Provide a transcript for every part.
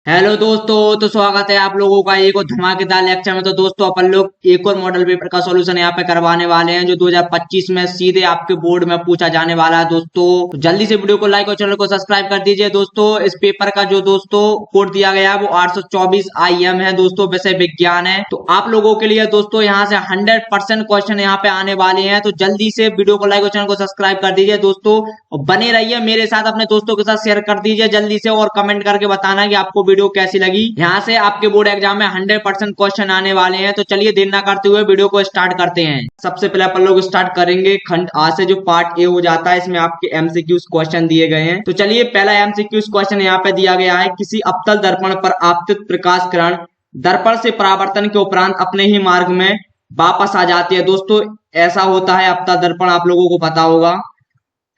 Hello दोस्तों, तो स्वागत है आप लोगों का एक और धमाकेदार लेक्चर में। तो दोस्तों अपन लोग एक और मॉडल पेपर का सॉल्यूशन यहाँ पे करवाने वाले हैं जो 2025 में सीधे आपके बोर्ड में पूछा जाने वाला है दोस्तों। तो जल्दी से वीडियो को लाइक और चैनल को सब्सक्राइब कर दीजिए दोस्तों। इस पेपर का जो दोस्तों कोड दिया गया है वो 824 IM है दोस्तों, विषय विज्ञान है। तो आप लोगों के लिए दोस्तों यहाँ से 100% क्वेश्चन यहाँ पे आने वाले हैं। तो जल्दी से वीडियो को लाइक और चैनल को सब्सक्राइब कर दीजिए दोस्तों और बने रहिए मेरे साथ, अपने दोस्तों के साथ शेयर कर दीजिए जल्दी से और कमेंट करके बताना कि आपको वीडियो कैसी लगी। यहाँ से आपके बोर्ड एग्जाम में 100% क्वेश्चन आने वाले हैं। तो चलिए देर ना करते हुए वीडियो को स्टार्ट करते हैं। सबसे पहले अपन लोग स्टार्ट करेंगे खंड आ से, जो पार्ट ए हो जाता है। इसमें आपके एमसीक्यूज क्वेश्चन दिए गए हैं। तो चलिए पहला एमसीक्यूज क्वेश्चन यहाँ पे दिया गया है। किसी अवतल दर्पण पर आपतित प्रकाश किरण दर्पण से परावर्तन के उपरांत अपने ही मार्ग में वापस आ जाती है। दोस्तों ऐसा होता है अवतल दर्पण, आप लोगों को पता होगा,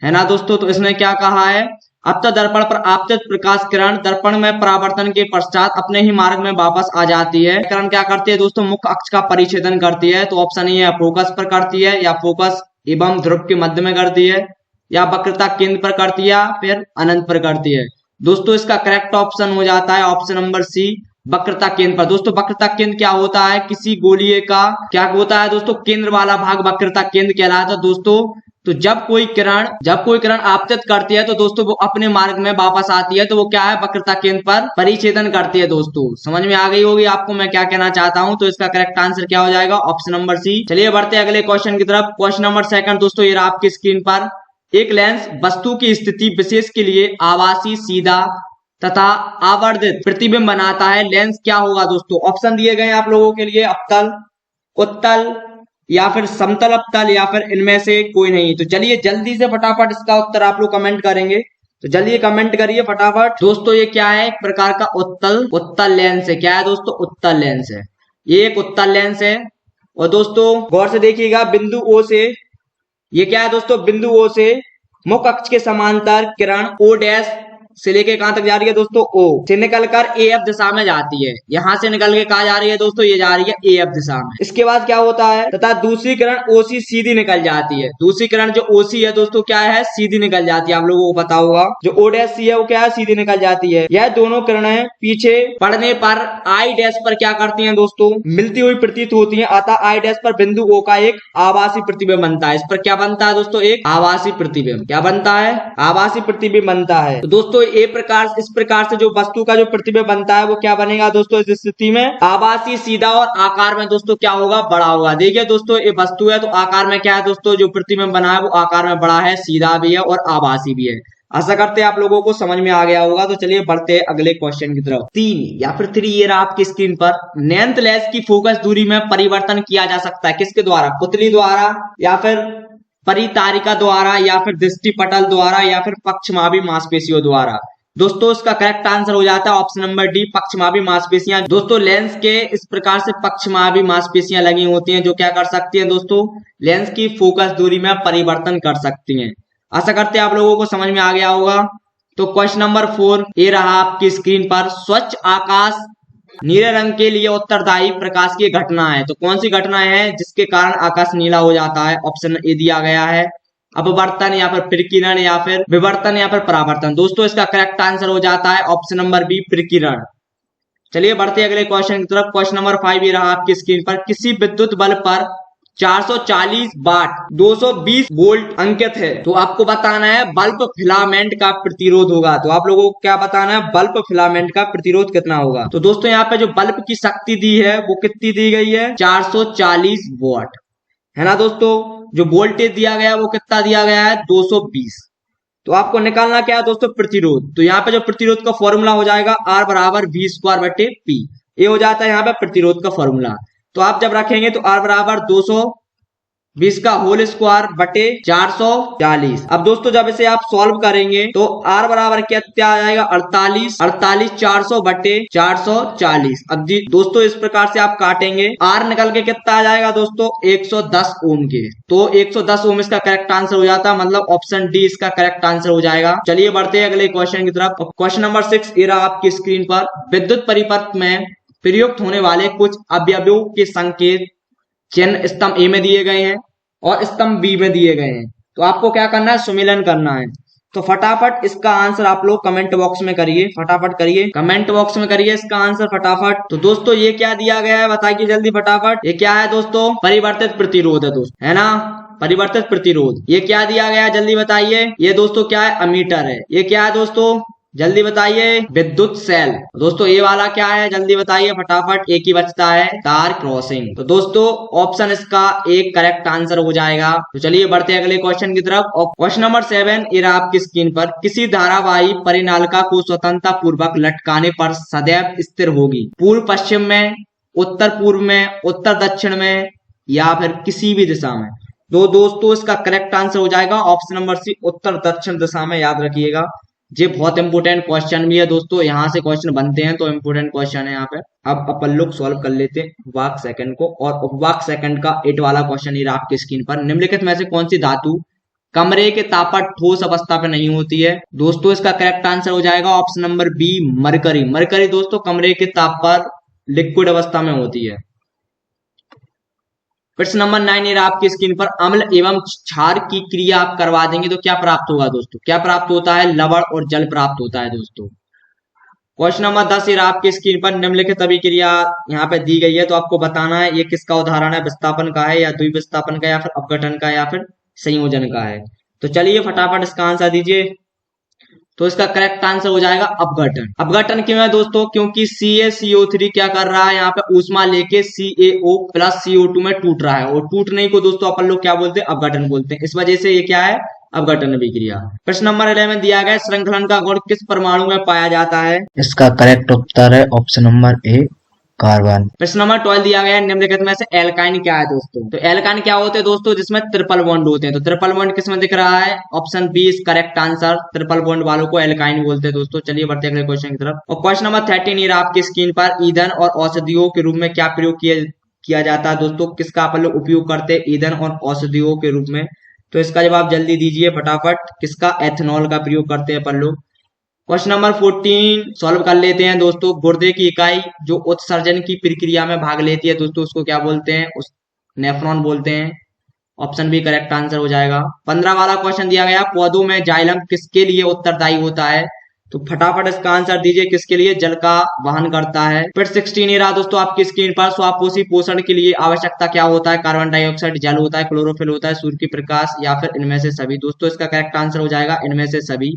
है ना दोस्तों। तो इसने क्या कहा है, अवतल दर्पण पर आपतित प्रकाश किरण दर्पण में परावर्तन के पश्चात अपने ही मार्ग में वापस आ जाती है। किरण क्या करती है दोस्तों, मुख्य अक्ष का परिच्छेदन करती है। तो ऑप्शन ये है फोकस पर करती है, या फोकस एवं ध्रुव के मध्य में करती है, या वक्रता केंद्र पर करती है, या फिर अनंत पर करती है। दोस्तों इसका करेक्ट ऑप्शन हो जाता है ऑप्शन नंबर सी, वक्रता केंद्र पर। दोस्तों वक्रता केंद्र क्या होता है, किसी गोलीय का क्या होता है दोस्तों, केंद्र वाला भाग वक्रता केंद्र कहलाता है दोस्तों। तो जब कोई किरण आपतित करती है तो दोस्तों वो अपने मार्ग में वापस आती है, तो वो क्या है, वक्रता केंद्र पर परिच्छेदन करती है। दोस्तों समझ में आ गई होगी आपको मैं क्या कहना चाहता हूं। तो इसका करेक्ट आंसर क्या हो जाएगा, ऑप्शन नंबर सी। चलिए बढ़ते हैं अगले क्वेश्चन की तरफ। क्वेश्चन नंबर सेकंड दोस्तों, ये रहा आपकी स्क्रीन पर। एक लेंस वस्तु की स्थिति विशेष के लिए आभासी, सीधा तथा आवर्धित प्रतिबिंब बनाता है। लेंस क्या होगा दोस्तों, ऑप्शन दिए गए हैं आप लोगों के लिए, अवतल, उत्तल, या फिर समतल अवतल, या फिर इनमें से कोई नहीं। तो चलिए जल्दी से फटाफट इसका उत्तर आप लोग कमेंट करेंगे। तो जल्दी कमेंट करिए फटाफट। दोस्तों ये क्या है, एक प्रकार का उत्तल लेंस है। क्या है दोस्तों, उत्तल लेंस है। ये एक उत्तल लेंस है। और दोस्तों गौर से देखिएगा, बिंदु ओ से, ये क्या है दोस्तों, बिंदु ओ से मुख्य अक्ष के समांतर किरण ओ डैश से लेके कहां तक जा रही है दोस्तों, ओ से निकलकर ए एफ दिशा में जाती है। यहां से निकल के कहा जा रही है दोस्तों, ये जा रही है ए एफ दिशा में। इसके बाद क्या होता है, तथा दूसरी किरण ओसी सीधी निकल जाती है। दूसरी किरण जो ओसी है दोस्तों क्या है, सीधी निकल जाती है। आप लोगों को पता होगा जो ओ डैश सी है वो क्या है, सीधी निकल जाती है। यह दोनों किरणें पीछे पड़ने पर आई डैश पर क्या करती है दोस्तों, मिलती हुई प्रतीत होती है। अतः आई डैश पर बिंदु ओ का एक आभासी प्रतिबिंब बनता है। इस पर क्या बनता है दोस्तों, एक आभासी प्रतिबिंब। क्या बनता है, आभासी प्रतिबिंब बनता है। तो दोस्तों इस प्रकार से जो वस्तु का जो प्रतिबिंब बनता है वो क्या बनेगा दोस्तों, इस स्थिति में आभासी, सीधा और आकार में दोस्तों क्या होगा, बड़ा होगा। देखिए दोस्तों ये वस्तु है तो आकार में क्या है दोस्तों, जो प्रतिबिंब बना है वो आकार में बड़ा है, सीधा भी है और आभासी भी है। आशा करते हैं आप लोगों को समझ में आ गया होगा। तो चलिए बढ़ते हैं अगले क्वेश्चन की तरफ। 3 या फिर 3 ये रहा आपकी स्क्रीन पर। नैन्थ लेंस की फोकस दूरी में परिवर्तन किया जा सकता है किसके द्वारा, पुतली द्वारा, या फिर परितारिका द्वारा, या फिर दृष्टि पटल द्वारा, या फिर पक्षमापी मांसपेशियों द्वारा। दोस्तों इसका करेक्ट आंसर हो जाता है ऑप्शन नंबर डी, पक्षमापी मांसपेशियां। दोस्तों लेंस के इस प्रकार से पक्षमापी मांसपेशियां लगी होती हैं जो क्या कर सकती हैं दोस्तों, लेंस की फोकस दूरी में परिवर्तन कर सकती हैं। आशा करते हैं आप लोगों को समझ में आ गया होगा। तो क्वेश्चन नंबर 4 ये रहा आपकी स्क्रीन पर। स्वच्छ आकाश नीले रंग के लिए उत्तरदायी प्रकाश की घटना है। तो कौन सी घटना है जिसके कारण आकाश नीला हो जाता है, ऑप्शन ए दिया गया है, अपवर्तन, या फिर प्रकीर्णन, या फिर विवर्तन, या फिर परावर्तन। दोस्तों इसका करेक्ट आंसर हो जाता है ऑप्शन नंबर बी, प्रकीर्णन। चलिए बढ़ते अगले क्वेश्चन की तरफ। क्वेश्चन नंबर 5 ये रहा आपकी स्क्रीन पर। किसी विद्युत बल्ब पर 440 वाट 220 वोल्ट अंकित है। तो आपको बताना है बल्ब फिलामेंट का प्रतिरोध होगा। तो आप लोगों को क्या बताना है, बल्ब फिलामेंट का प्रतिरोध कितना होगा। तो दोस्तों यहाँ पे जो बल्ब की शक्ति दी है वो कितनी दी गई है, 440 वॉट, है ना दोस्तों। जो वोल्टेज दिया गया वो कितना दिया गया है, 220। तो आपको निकालना क्या है दोस्तों, प्रतिरोध। तो यहाँ पे जो प्रतिरोध का फॉर्मूला हो जाएगा R बराबर V स्क्वायर बटे P। ये हो जाता है यहाँ पे प्रतिरोध का फॉर्मूला। तो आप जब रखेंगे तो R बराबर 220 का होल स्क्वायर बटे 440। अब दोस्तों जब इसे आप सॉल्व करेंगे तो R बराबर क्या आ जाएगा, 48 400 बटे 440। अब जी दोस्तों इस प्रकार से आप काटेंगे, R निकल के कितना आ जाएगा दोस्तों, 110 ओम के। तो 110 ओम इसका करेक्ट आंसर हो जाता है, मतलब ऑप्शन डी इसका करेक्ट आंसर हो जाएगा। चलिए बढ़ते हैं अगले क्वेश्चन की तरफ। क्वेश्चन नंबर 6 ये रहा आपकी स्क्रीन पर। विद्युत परिपथ में प्रयुक्त होने वाले कुछ अवयवों के संकेत चिन्ह स्तंभ ए में दिए गए हैं और स्तंभ बी में दिए गए हैं। तो आपको क्या करना है, सुमेलन करना है। तो फटाफट इसका आंसर आप लोग कमेंट बॉक्स में करिए, फटाफट करिए, कमेंट बॉक्स में करिए इसका आंसर फटाफट। तो दोस्तों ये क्या दिया गया है बताइए जल्दी फटाफट, ये क्या है दोस्तों? परिवर्तित प्रतिरोध है दोस्तों, है ना, परिवर्तित प्रतिरोध। ये क्या दिया गया है जल्दी बताइए? ये दोस्तों क्या है? अमीटर है। ये क्या है दोस्तों जल्दी बताइए? विद्युत सेल। दोस्तों ये वाला क्या है जल्दी बताइए फटाफट, एक ही बचता है, तार क्रॉसिंग। तो दोस्तों ऑप्शन इसका एक करेक्ट आंसर हो जाएगा। तो चलिए बढ़ते हैं अगले क्वेश्चन की तरफ। और क्वेश्चन नंबर 7 ये रहा आपकी स्क्रीन पर, किसी धारावाही परिनालिका को स्वतंत्रता पूर्वक लटकाने पर सदैव स्थिर होगी, पूर्व पश्चिम में, उत्तर पूर्व में, उत्तर दक्षिण में, या फिर किसी भी दिशा में। तो दोस्तों इसका करेक्ट आंसर हो जाएगा ऑप्शन नंबर सी, उत्तर दक्षिण दिशा में, याद रखिएगा। ये बहुत इंपोर्टेंट क्वेश्चन भी है दोस्तों, यहाँ से क्वेश्चन बनते हैं तो इंपोर्टेंट क्वेश्चन है यहाँ पे। अब अपन लोग सॉल्व कर लेते हैं उपवाक सेकंड को। और उपवाक सेकंड का 8 वाला क्वेश्चन ये आपकी स्क्रीन पर, निम्नलिखित में से कौन सी धातु कमरे के ताप पर ठोस अवस्था पे नहीं होती है? दोस्तों इसका करेक्ट आंसर हो जाएगा option number B, mercury. Mercury दोस्तों कमरे के ताप पर लिक्विड अवस्था में होती है। प्रश्न नंबर 9 ये आपकी स्क्रीन पर, अम्ल एवं क्षार की क्रिया आप करवा देंगे तो क्या प्राप्त होगा दोस्तों? क्या प्राप्त होता है? लवण और जल प्राप्त होता है दोस्तों। क्वेश्चन नंबर 10 ये आपकी स्क्रीन पर, निम्नलिखित अभिक्रिया यहाँ पे दी गई है तो आपको बताना है ये किसका उदाहरण है, विस्थापन का है या द्विविस्थापन का या फिर अपघटन का या फिर संयोजन का है। तो चलिए फटाफट इसका आंसर दीजिए। तो इसका करेक्ट आंसर हो जाएगा अपघटन। अपघटन क्यों है दोस्तों? क्योंकि CaCO3 क्या कर रहा है, यहाँ पे ऊष्मा लेके CaO प्लस CO2 में टूट रहा है, और टूटने को दोस्तों अपन लोग क्या बोलते हैं? अपघटन बोलते हैं। इस वजह से ये क्या है? अपघटन अभिक्रिया। प्रश्न नंबर 11 दिया गया, श्रृंखलन का गुण किस परमाणु में पाया जाता है? इसका करेक्ट उत्तर है ऑप्शन नंबर ए, कार्बन। प्रश्न नंबर 12 दिया गया है, निम्नलिखित में से एल्काइन क्या है दोस्तों? तो एल्काइन क्या होते हैं दोस्तों? जिसमें ट्रिपल बॉन्ड होते हैं। तो ट्रिपल बॉन्ड किसमें दिख रहा है? Option B is correct answer, triple bond वालों को एल्काइन बोलते हैं दोस्तों। चलिए बढ़ते हैं अगले क्वेश्चन की तरफ। और क्वेश्चन नंबर 13 ये आपकी स्क्रीन पर, ईंधन और औषधियों के रूप में क्या प्रयोग किया जाता है दोस्तों? किसका अपन लोग उपयोग करते हैं ईंधन और औषधियों के रूप में? तो इसका जवाब जल्दी दीजिए फटाफट, किसका? एथेनॉल का प्रयोग करते हैं अपन लोग। क्वेश्चन नंबर 14 सॉल्व कर लेते हैं दोस्तों। गुर्दे की इकाई जो उत्सर्जन की प्रक्रिया में भाग लेती है दोस्तों, उसको क्या बोलते हैं? उस नेफ्रॉन बोलते हैं। ऑप्शन बी करेक्ट आंसर हो जाएगा। 15 वाला क्वेश्चन दिया गया, पौधों में जाइलम किसके लिए उत्तरदायी होता है? तो फटाफट इसका आंसर दीजिए, किसके लिए? जल का वहन करता है। फिर 16 ये रहा दोस्तों आपकी स्क्रीन पर, स्वापोषी पोषण के लिए आवश्यकता क्या होता है? कार्बन डाइऑक्साइड, जल होता है, क्लोरोफिल होता है, सूर्य की प्रकाश, या फिर इनमें से सभी। दोस्तों इसका करेक्ट आंसर हो जाएगा इनमें से सभी।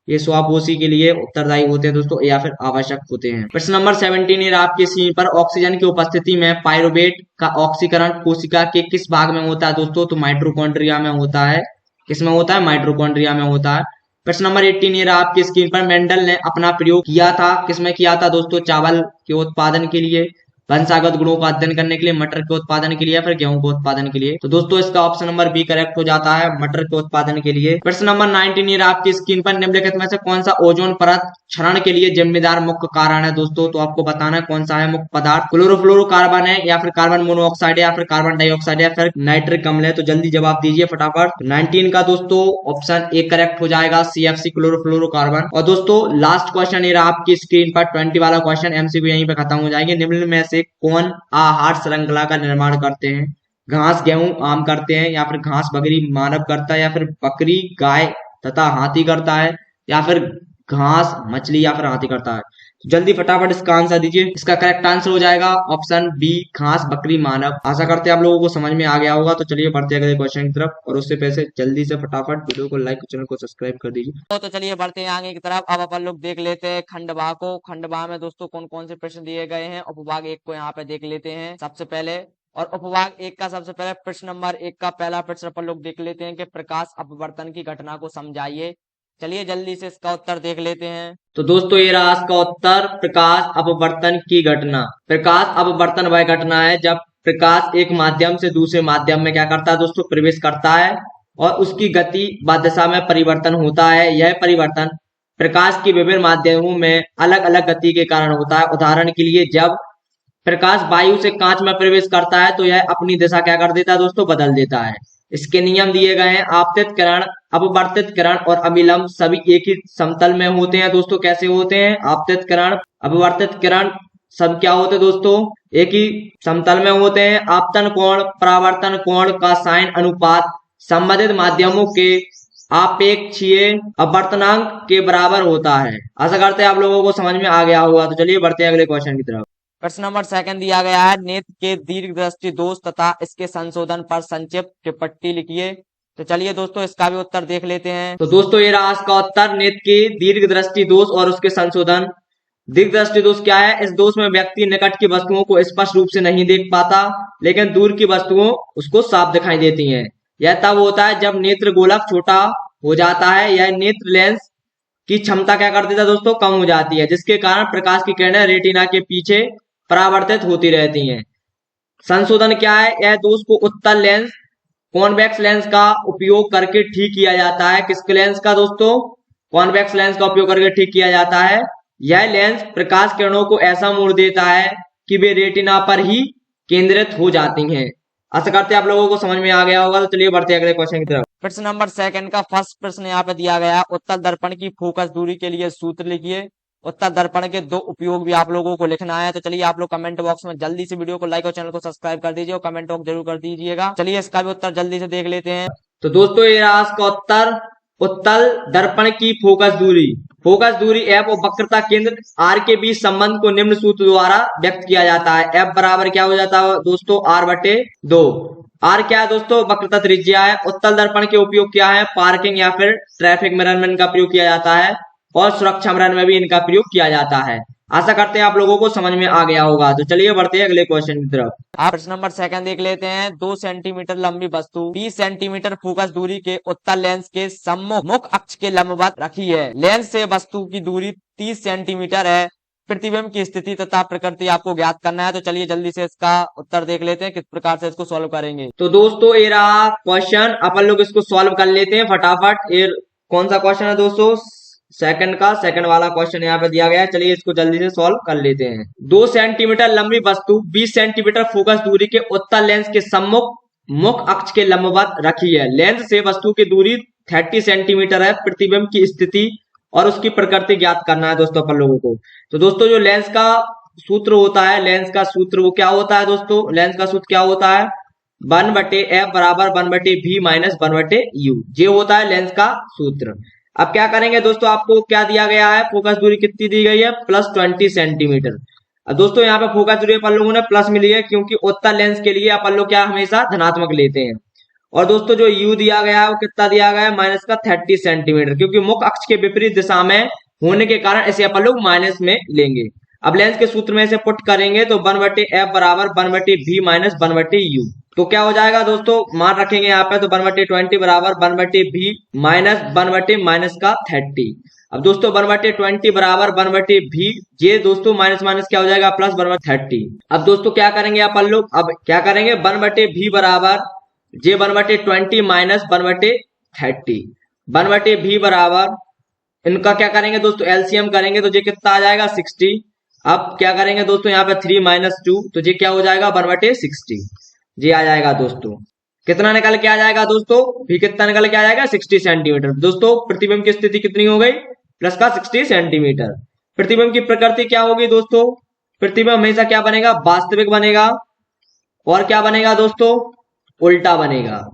ये स्वापोषी के लिए उत्तरदायी होते हैं दोस्तों, या फिर आवश्यक होते हैं। प्रश्न नंबर 17 ये आपके स्क्रीन पर, ऑक्सीजन की उपस्थिति में पायरुवेट का ऑक्सीकरण कोशिका के किस भाग में होता है दोस्तों? तो माइटोकॉन्ड्रिया में होता है। किसमें होता है? माइटोकॉन्ड्रिया में होता है। प्रश्न नंबर 18 ये आपकी स्क्रीन पर, मेंडल ने अपना प्रयोग किया था, किसमें किया था दोस्तों? चावल के उत्पादन के लिए, वंशागत गुणों का अध्ययन करने के लिए, मटर के उत्पादन के लिए, या फिर गेहूं के उत्पादन के लिए। तो दोस्तों इसका ऑप्शन नंबर बी करेक्ट हो जाता है, मटर के उत्पादन के लिए। प्रश्न नंबर 19 ये आपकी स्क्रीन पर, निम्नलिखित में से कौन सा ओजोन परत क्षरण के लिए जिम्मेदार मुख्य कारण है दोस्तों? तो आपको बताना है कौन सा है मुख्य पदार्थ। क्लोरोफ्लोरोकार्बन है, या फिर कार्बन मोनोऑक्साइड, या फिर कार्बन डाइऑक्साइड, या फिर नाइट्रिक अम्ल है? तो जल्दी जवाब दीजिए फटाफट। 19 का दोस्तों ऑप्शन ए करेक्ट हो जाएगा, CFC क्लोरोफ्लोरोकार्बन। और दोस्तों लास्ट क्वेश्चन ये रहा आपकी स्क्रीन पर, 20 वाला क्वेश्चन, MCQ यहीं पे खत्म हो जाएंगे। निम्न में से कौन आहार श्रृंखला का निर्माण करते हैं? घास गेहूं आम करते हैं, या फिर घास बकरी मानव करता है, या फिर बकरी गाय तथा हाथी करता है, या फिर घास मछली या फिर हाथी करता है? तो जल्दी फटाफट इसका आंसर दीजिए। इसका करेक्ट आंसर हो जाएगा ऑप्शन बी, घास बकरी मानव। आशा करते हैं आप लोगों को समझ में आ गया होगा। तो चलिए बढ़ते हैं अगले क्वेश्चन की तरफ, और उससे पहले जल्दी से फटाफट वीडियो को लाइक, चैनल को सब्सक्राइब कर दीजिए। तो चलिए बढ़ते हैं आगे की तरफ। अब अपन लोग देख लेते हैं खंडवा को। खंडवा में दोस्तों कौन कौन से प्रश्न दिए गए हैं, उपभाग 1 को यहाँ पे देख लेते हैं सबसे पहले। और उपभाग 1 का सबसे पहले प्रश्न नंबर 1 का पहला प्रश्न अपन लोग देख लेते हैं कि प्रकाश अपवर्तन की घटना को समझाइए। चलिए जल्दी से इसका उत्तर देख लेते हैं। तो दोस्तों ये रहा इसका उत्तर, प्रकाश अपवर्तन की घटना। प्रकाश अपवर्तन वह घटना है जब प्रकाश एक माध्यम से दूसरे माध्यम में क्या करता है दोस्तों? प्रवेश करता है, और उसकी गति व दिशा में परिवर्तन होता है। यह परिवर्तन प्रकाश की विभिन्न माध्यमों में अलग अलग गति के कारण होता है। उदाहरण के लिए, जब प्रकाश वायु से कांच में प्रवेश करता है तो यह अपनी दिशा क्या कर देता है दोस्तों? बदल देता है। इसके नियम दिए गए हैं। आपतित किरण, अपवर्तित किरण और अभिलंब सभी एक ही समतल में होते हैं दोस्तों। कैसे होते हैं? आपतित किरण, अपवर्तित किरण सब क्या होते हैं दोस्तों? एक ही समतल में होते हैं। आपतन कोण, परावर्तन कोण का साइन अनुपात संबंधित माध्यमों के आपेक्षीय अपवर्तनांक के बराबर होता है। आशा करते हैं आप लोगों को समझ में आ गया होगा। तो चलिए बढ़ते हैं अगले क्वेश्चन की तरफ। प्रश्न नंबर 2 दिया गया है, नेत्र के दीर्घ दृष्टि दोष तथा इसके संशोधन पर संक्षिप्त टिप्पणी लिखिए। तो चलिए दोस्तों इसका भी उत्तर देख लेते हैं। तो दोस्तों ये रहा इसका उत्तर, नेत्र की दीर्घ दृष्टि दोष और उसके संशोधन। दीर्घ दृष्टि दोष क्या है? इस दोष में व्यक्ति निकट की वस्तुओं को स्पष्ट रूप से नहीं देख पाता, लेकिन दूर की वस्तुओं उसको साफ दिखाई देती हैं। यह तब होता है जब नेत्र गोलक छोटा हो जाता है या नेत्र लेंस की क्षमता क्या कर देता है दोस्तों, कम हो जाती है, जिसके कारण प्रकाश की किरणें रेटिना के पीछे परावर्तित होती रहती हैं। संशोधन क्या है? यह दोष को उत्तल लेंस, कॉन्वेक्स लेंस का उपयोग करके ठीक किया जाता है। किसके लेंस का दोस्तों? कॉन्वेक्स लेंस का उपयोग करके ठीक किया जाता है। यह लेंस प्रकाश किरणों को ऐसा मोड़ देता है कि वे रेटिना पर ही केंद्रित हो जाती हैं। आशा करते हैं आप लोगों को समझ में आ गया होगा। तो चलिए बढ़ते हैं अगले क्वेश्चन की तरफ। प्रश्न नंबर 2 का फर्स्ट प्रश्न यहाँ पे दिया गया है, उत्तल दर्पण की फोकस दूरी के लिए सूत्र लिखिए। उत्तल दर्पण के 2 उपयोग भी आप लोगों को लिखना है। तो चलिए आप लोग कमेंट बॉक्स में जल्दी से वीडियो को लाइक और चैनल को सब्सक्राइब कर दीजिए और कमेंट बॉक्स जरूर कर दीजिएगा। चलिए इसका भी उत्तर जल्दी से देख लेते हैं। तो दोस्तों ये रहा इसका उत्तर, उत्तल दर्पण की फोकस दूरी। फोकस दूरी एफ और वक्रता केंद्र आर के बीच संबंध को निम्न सूत्र द्वारा व्यक्त किया जाता है। एफ बराबर क्या हो जाता है दोस्तों? R/2। आर क्या है दोस्तों? वक्रता त्रिज्या है। उत्तल दर्पण के उपयोग क्या है? पार्किंग या फिर ट्रैफिक मिरर में इनका प्रयोग किया जाता है और सुरक्षा मिरर में भी इनका प्रयोग किया जाता है। आशा करते हैं आप लोगों को समझ में आ गया होगा। तो चलिए बढ़ते हैं अगले क्वेश्चन की तरफ। आप प्रश्न नंबर 2 देख लेते हैं। 2 सेंटीमीटर लंबी वस्तु 20 सेंटीमीटर फोकस दूरी के उत्तल लेंस के सम्मुख मुख्य अक्ष के लंबवत रखी है। लेंस से वस्तु की दूरी 30 सेंटीमीटर है। प्रतिबिंब की स्थिति तथा प्रकृति आपको ज्ञात करना है। तो चलिए जल्दी से इसका उत्तर देख लेते हैं, किस प्रकार से इसको सॉल्व करेंगे। तो दोस्तों ये रहा क्वेश्चन, अपन लोग इसको सॉल्व कर लेते हैं फटाफट। ये कौन सा क्वेश्चन है दोस्तों? सेकंड वाला क्वेश्चन यहाँ पे दिया गया है। चलिए इसको जल्दी से सॉल्व कर लेते हैं। 2 सेंटीमीटर लंबी वस्तु 20 सेंटीमीटर फोकस दूरी के उत्तल लेंस के सम्मुख मुख्य अक्ष के लंबवत रखी है। लेंस से वस्तु की दूरी 30 सेंटीमीटर है। प्रतिबिंब की स्थिति और उसकी प्रकृति ज्ञात करना है दोस्तों अपन लोगों को। तो दोस्तों जो लेंस का सूत्र होता है, लेंस का सूत्र वो क्या होता है दोस्तों? लेंस का सूत्र क्या होता है? 1/f बराबर 1/v माइनस 1/u। ये होता है लेंस का सूत्र। अब क्या करेंगे दोस्तों, आपको क्या दिया गया है? फोकस दूरी कितनी दी गई है? +20 सेंटीमीटर। अब दोस्तों यहाँ पे फोकस दूरी अपन लोगों ने प्लस में ली है, क्योंकि उत्तल लेंस के लिए अपन लोग क्या हमेशा धनात्मक लेते हैं। और दोस्तों जो u दिया गया है वो कितना दिया गया है? -30 सेंटीमीटर, क्योंकि मुख्य अक्ष के विपरीत दिशा में होने के कारण इसे अपन लोग माइनस में लेंगे। अब लेंस के सूत्र में इसे पुट करेंगे तो 1/f बराबर 1/v माइनस 1/u। तो क्या हो जाएगा दोस्तों? मान रखेंगे यहाँ पे, तो 1/20 बराबर 1/v माइनस 1/- माइनस का 30। अब दोस्तों 1/20 बराबर 1/v, ये दोस्तों माइनस माइनस क्या हो जाएगा? प्लस 1/30। अब दोस्तों क्या करेंगे अपन लोग? अब क्या करेंगे? 1/v बराबर जे 1/20 माइनस 1/30। 1/v बराबर इनका क्या करेंगे दोस्तों? एलसीएम करेंगे तो ये कितना आ जाएगा? 60। अब क्या करेंगे दोस्तों? यहाँ पे 3 - 2, तो ये क्या हो जाएगा? 1/60 ये आ जाएगा दोस्तों। कितना निकल के आ जाएगा दोस्तों? भी कितना निकल के आ जाएगा? 60 सेंटीमीटर। दोस्तों प्रतिबिंब की स्थिति कितनी हो गई? प्लस का 60 सेंटीमीटर। प्रतिबिंब की प्रकृति क्या होगी दोस्तों? प्रतिबिंब हमेशा क्या बनेगा? वास्तविक बनेगा। और क्या बनेगा दोस्तों? उल्टा बनेगा।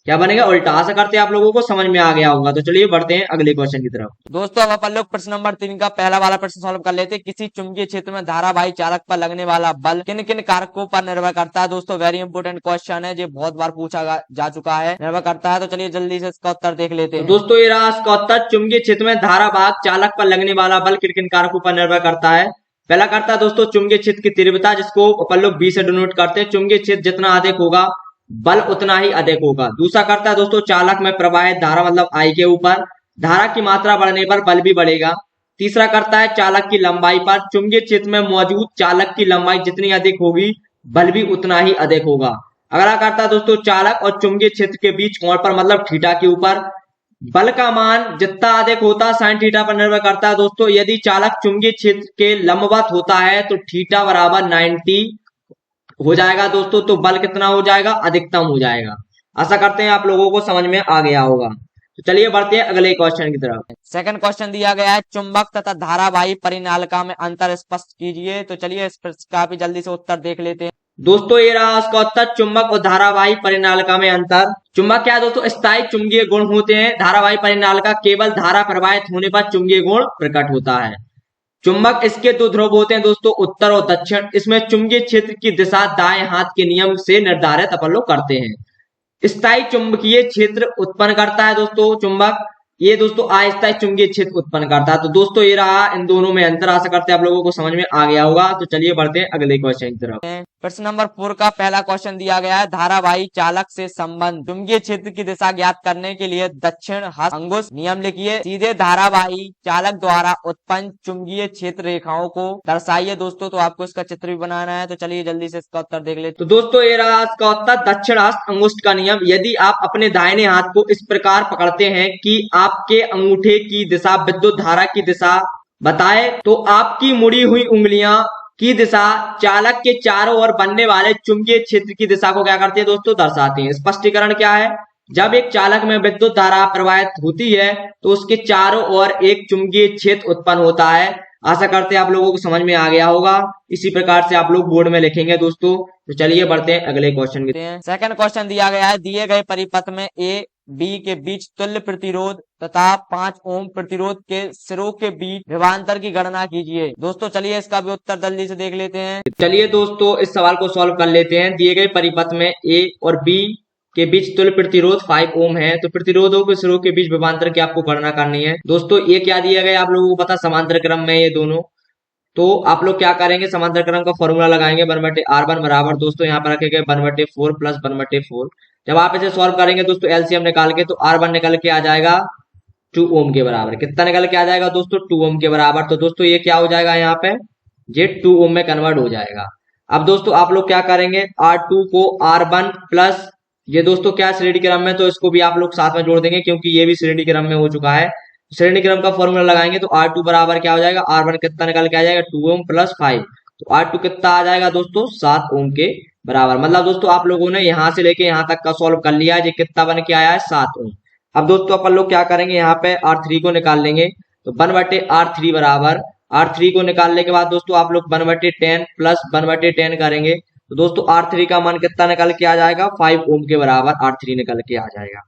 क्या बनेगा? उल्टा। आशा करते हैं आप लोगों को समझ में आ गया होगा। तो चलिए बढ़ते हैं अगले क्वेश्चन की तरफ। दोस्तों अब अपन लोग प्रश्न नंबर 3 का पहला वाला प्रश्न सॉल्व कर लेते हैं। किसी चुंबकीय क्षेत्र में धारावाही चालक पर लगने वाला बल किन किन कारकों पर निर्भर करता है? दोस्तों वेरी इंपोर्टेंट क्वेश्चन है, ये बहुत बार पूछा जा चुका है, निर्भर करता है। तो चलिए जल्दी से इसका उत्तर देख लेते हैं। दोस्तों ये रहा इसका उत्तर, चुंबकीय क्षेत्र में धारावाहक चालक पर लगने वाला बल किन किन कारकों पर निर्भर करता है? पहला करता है दोस्तों चुंबकीय क्षेत्र की तीव्रता, जिसको अपन लोग B से डिनोट करते हैं। चुंबकीय क्षेत्र जितना अधिक होगा बल उतना ही अधिक होगा। दूसरा करता है दोस्तों चालक में प्रवाहित धारा मतलब I के ऊपर, धारा की मात्रा बढ़ने पर बल भी बढ़ेगा। तीसरा करता है चालक की लंबाई पर, चुंबकीय क्षेत्र में मौजूद चालक की लंबाई जितनी अधिक होगी बल भी उतना ही अधिक होगा। अगला करता है दोस्तों चालक और चुंबकीय क्षेत्र के बीच कोण पर मतलब थीटा के ऊपर, बल का मान जितना अधिक होता है साइन थीटा पर निर्भर करता है दोस्तों। यदि चालक चुंबकीय क्षेत्र के लंबवत होता है तो थीटा बराबर 90 हो जाएगा दोस्तों, तो बल कितना हो जाएगा? अधिकतम हो जाएगा। आशा करते हैं आप लोगों को समझ में आ गया होगा। तो चलिए बढ़ते हैं अगले क्वेश्चन की तरफ। सेकंड क्वेश्चन दिया गया है, चुंबक तथा धारावाही परिनालिका में अंतर स्पष्ट कीजिए। तो चलिए इस प्रश्न का भी जल्दी से उत्तर देख लेते हैं। दोस्तों ये रहा उसका उत्तर, चुंबक और धारावाही परिनालिका में अंतर। चुंबक क्या है दोस्तों, स्थायी चुंबकीय गुण होते हैं। धारावाही परिनालिका केवल धारा प्रवाहित होने पर चुंबकीय गुण प्रकट होता है। चुंबक इसके दो ध्रुव होते हैं दोस्तों, उत्तर और दक्षिण। इसमें चुंबकीय क्षेत्र की दिशा दाएं हाथ के नियम से निर्धारित अपन लोग करते हैं। स्थायी चुंबकीय क्षेत्र उत्पन्न करता है दोस्तों चुंबक, ये दोस्तों अस्थायी चुंबकीय क्षेत्र उत्पन्न करता है। तो दोस्तों ये रहा इन दोनों में अंतर, आशा करते हैं आप लोगों को समझ में आ गया होगा। तो चलिए बढ़ते हैं अगले क्वेश्चन की तरफ। प्रश्न नंबर 4 का पहला क्वेश्चन दिया गया है, धारावाही चालक से संबंध चुंबकीय क्षेत्र की दिशा ज्ञात करने के लिए दक्षिण हस्त अंगुष्ठ नियम लिखिए। सीधे धारावाही चालक द्वारा उत्पन्न चुंबकीय क्षेत्र रेखाओं को दर्शाइए। दोस्तों तो आपको इसका चित्र भी बनाना है, तो चलिए जल्दी से इसका उत्तर देख लेते। तो दोस्तों ये रहा इसका उत्तर, दक्षिण हस्त अंगुष्ठ का नियम। यदि आप अपने दाहिने हाथ को इस प्रकार पकड़ते हैं कि आपके अंगूठे की दिशा विद्युत धारा की दिशा बताए, तो आपकी मुड़ी हुई उंगलियां की दिशा चालक के चारों ओर बनने वाले चुंबकीय क्षेत्र की दिशा को क्या करती है दोस्तों, दर्शाती है। स्पष्टीकरण क्या है, जब एक चालक में विद्युत धारा प्रवाहित होती है तो उसके चारों ओर एक चुंबकीय क्षेत्र उत्पन्न होता है। आशा करते हैं आप लोगों को समझ में आ गया होगा। इसी प्रकार से आप लोग बोर्ड में लिखेंगे दोस्तों। तो चलिए बढ़ते हैं अगले क्वेश्चन की। सेकंड क्वेश्चन दिया गया है, दिए गए परिपथ में ए बी के बीच तुल्य प्रतिरोध तथा 5 ओम प्रतिरोध के सिरों के बीच विभवांतर की गणना कीजिए। दोस्तों चलिए इसका भी उत्तर जल्दी से देख लेते हैं। चलिए दोस्तों इस सवाल को सॉल्व कर लेते हैं। दिए गए परिपथ में ए और बी के बीच तुल्य प्रतिरोध 5 ओम है, तो प्रतिरोधों के सिरों के बीच विभवांतर की आपको गणना करनी है। दोस्तों ये क्या दिया गया आप लोगों को पता, समांतर क्रम में ये दोनों। तो आप लोग क्या करेंगे, समांतर क्रम का फॉर्मूला लगाएंगे, 1/r1 बराबर दोस्तों यहाँ पर रखेंगे 1/4 प्लस 1/4। जब आप इसे सॉल्व करेंगे दोस्तों एलसीएम निकाल के, तो R1 निकल के आ जाएगा 2 ओम के बराबर। कितना निकल के आ जाएगा दोस्तों, 2 ओम के बराबर। तो दोस्तों ये क्या हो जाएगा, यहाँ पे ये 2 ओम में कन्वर्ट हो जाएगा। अब दोस्तों आप लोग क्या करेंगे, R2 को R1 प्लस ये दोस्तों क्या श्रेणी क्रम में, तो इसको भी आप लोग साथ में जोड़ देंगे क्योंकि ये भी श्रेणी क्रम में हो चुका है। श्रेणी क्रम का फॉर्मूला लगाएंगे तो R2 बराबर क्या हो जाएगा, R1 कितना निकल के आ जाएगा 2 ओम प्लस 5। तो R2 कितना आ जाएगा दोस्तों 7 ओम के बराबर। मतलब दोस्तों आप लोगों ने यहां से लेके यहां तक का सॉल्व कर लिया है। ये कितना बन के आया है 7 ओम। अब दोस्तों अपन लोग क्या करेंगे, यहाँ पे R3 को निकाल लेंगे। तो 1/R3 बराबर, R3 को निकालने के बाद दोस्तों आप लोग 1/10 प्लस 1/10 करेंगे। तो दोस्तों R3 का मान कितना निकल के आ जाएगा, 5 ओम के बराबर R3 निकल के आ जाएगा।